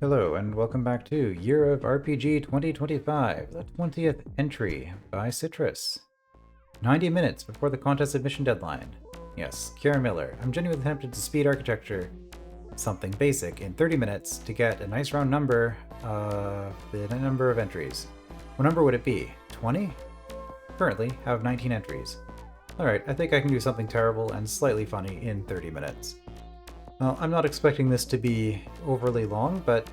Hello, and welcome back to Year of RPG 2025, the 20th entry by Citrus. 90 minutes before the contest submission deadline. Yes, Kieran Miller. I'm genuinely tempted to speed architecture something basic in 30 minutes to get a nice round number of the number of entries. What number would it be? 20? Currently have 19 entries. Alright, I think I can do something terrible and slightly funny in 30 minutes. Well, I'm not expecting this to be overly long, but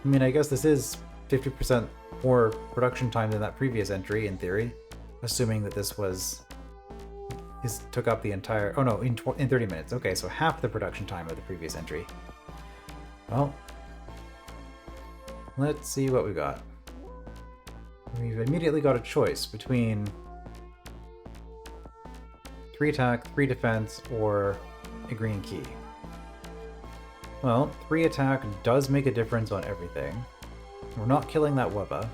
I mean, I guess this is 50% more production time than that previous entry, in theory, assuming that this took up the entire, oh no, in 30 minutes. Okay, so half the production time of the previous entry. Well, let's see what we got. We've immediately got a choice between 3 attack, 3 defense, or a green key. Well, 3 attack does make a difference on everything. We're not killing that Webba.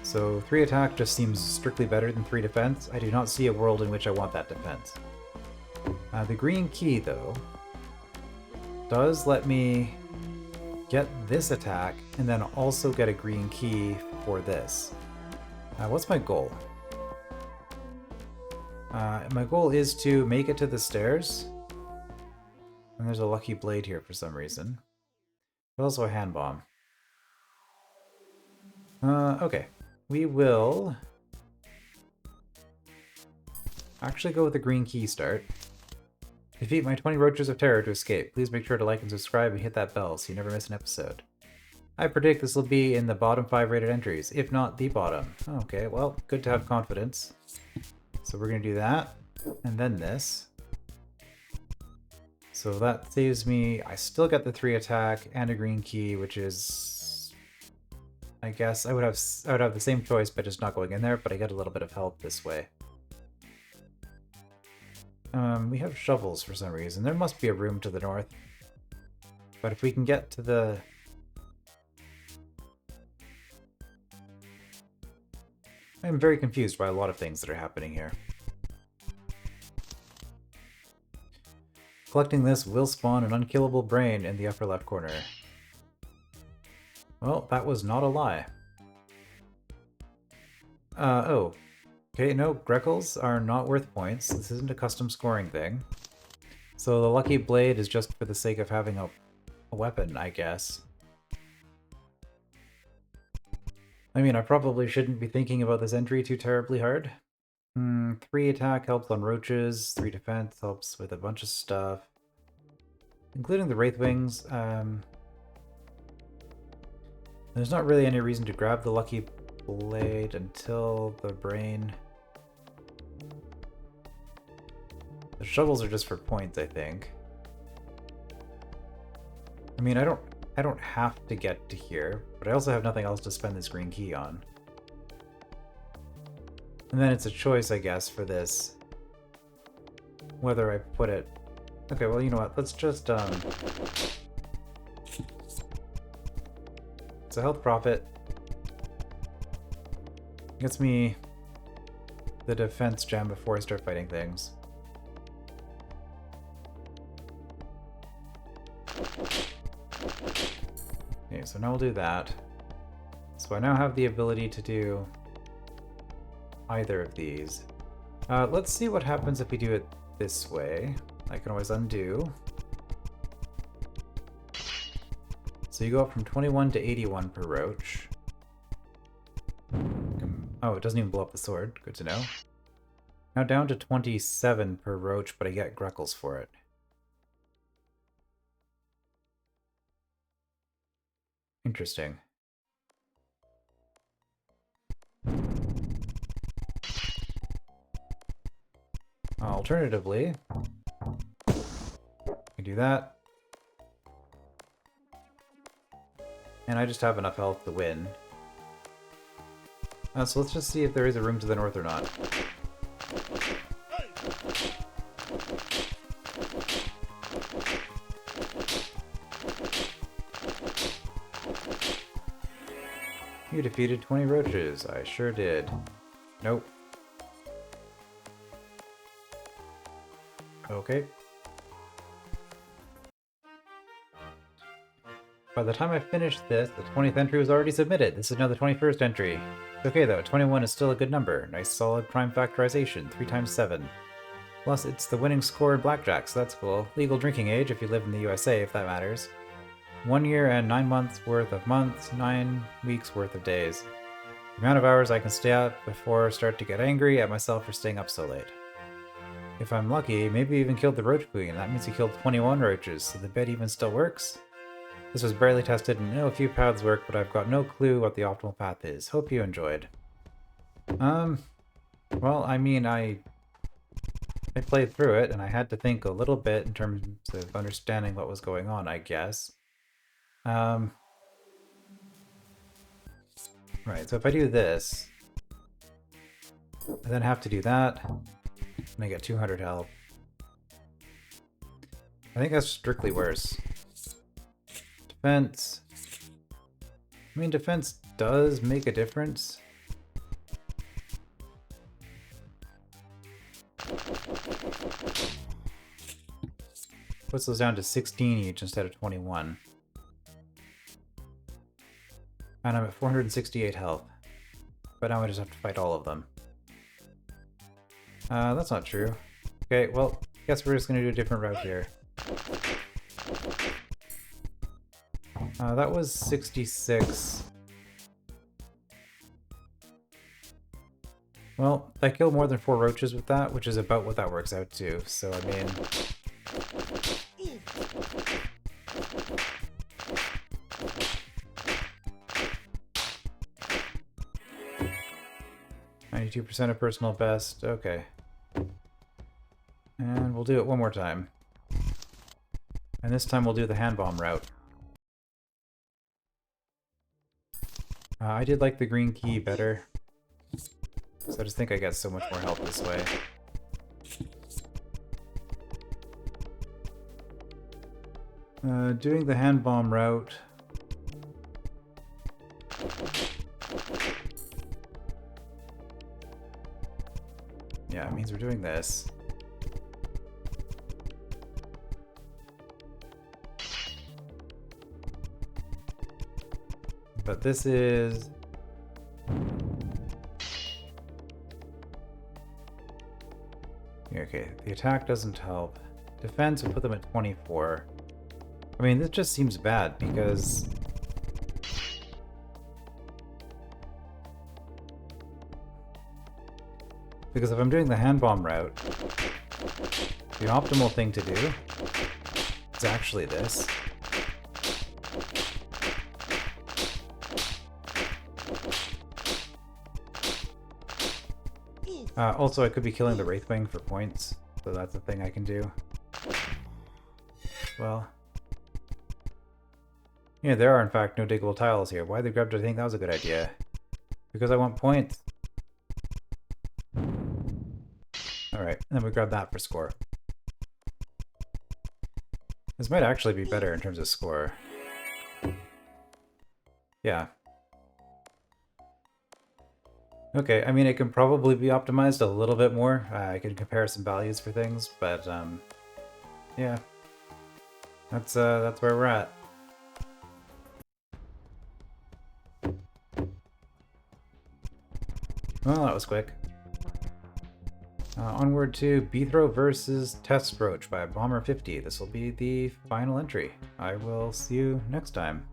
So 3 attack just seems strictly better than 3 defense. I do not see a world in which I want that defense. The green key, though, does let me get this attack and then also get a green key for this. What's my goal? My goal is to make it to the stairs. And there's a lucky blade here for some reason. But also a hand bomb. Okay. We will actually go with the green key start. Defeat my 20 roaches of terror to escape. Please make sure to like and subscribe and hit that bell so you never miss an episode. I predict this will be in the bottom 5 rated entries, if not the bottom. Okay, well, good to have confidence. So we're going to do that, and then this. So that saves me, I still get the 3 attack and a green key, which is, I guess I would have the same choice by just not going in there, but I get a little bit of help this way. We have shovels for some reason. There must be a room to the north. But if we can get to the... I'm very confused by a lot of things that are happening here. Collecting this will spawn an unkillable brain in the upper left corner. Well, that was not a lie. Oh. Okay, no, Greckles are not worth points. This isn't a custom scoring thing. So the lucky blade is just for the sake of having a weapon, I guess. I mean, I probably shouldn't be thinking about this entry too terribly hard. 3 attack helps on roaches, 3 defense helps with a bunch of stuff. Including the Wraithwings. There's not really any reason to grab the lucky blade until the brain. The shovels are just for points, I think. I mean, I don't have to get to here, but I also have nothing else to spend this green key on. And then it's a choice, I guess, for this. Whether I put it... Okay, well, you know what? Let's just, It's a health profit. Gets me the defense gem before I start fighting things. Okay, so now we'll do that. So I now have the ability to do either of these. Let's see what happens if we do it this way. I can always undo. So you go up from 21 to 81 per roach. Oh, it doesn't even blow up the sword. Good to know. Now down to 27 per roach, but I get Greckles for it. Interesting. Alternatively, I do that. And I just have enough health to win. So let's just see if there is a room to the north or not. You defeated 20 roaches. I sure did. Nope. Okay. By the time I finished this, the 20th entry was already submitted. This is now the 21st entry. It's okay though, 21 is still a good number. Nice solid prime factorization, 3 times 7. Plus, it's the winning score in blackjack, so that's cool. Legal drinking age if you live in the USA, if that matters. 1 year and 9 months worth of months, 9 weeks worth of days. The amount of hours I can stay up before I start to get angry at myself for staying up so late. If I'm lucky, maybe even killed the roach queen. That means he killed 21 roaches, so the bed even still works? This was barely tested and I know a few paths work, but I've got no clue what the optimal path is. Hope you enjoyed. Well, I mean, I played through it and I had to think a little bit in terms of understanding what was going on, I guess. Right, so if I do this, I then have to do that, and I get 200 health. I think that's strictly worse. Defense. I mean, defense does make a difference. Puts those down to 16 each instead of 21. And I'm at 468 health. But now I just have to fight all of them. That's not true. Okay, well, I guess we're just gonna do a different route here. That was 66. Well, I killed more than 4 roaches with that, which is about what that works out to, so I mean... 92% of personal best, okay. And we'll do it one more time. And this time we'll do the hand bomb route. I did like the green key better. So I just think I get so much more health this way. Doing the hand bomb route. Yeah, it means we're doing this. But this is... Okay, the attack doesn't help. Defense will put them at 24. I mean, this just seems bad because... Because if I'm doing the hand bomb route, the optimal thing to do is actually this. Also, I could be killing the Wraithwing for points, so that's a thing I can do. Well... Yeah, there are in fact no diggable tiles here. Why the grub did I think that was a good idea? Because I want points. Alright, and then we grab that for score. This might actually be better in terms of score. Yeah. Okay, I mean, it can probably be optimized a little bit more. I could compare some values for things, but yeah. That's where we're at. Well, that was quick. Onward to Beathrow versus Test Roach by Bomber50. This will be the final entry. I will see you next time.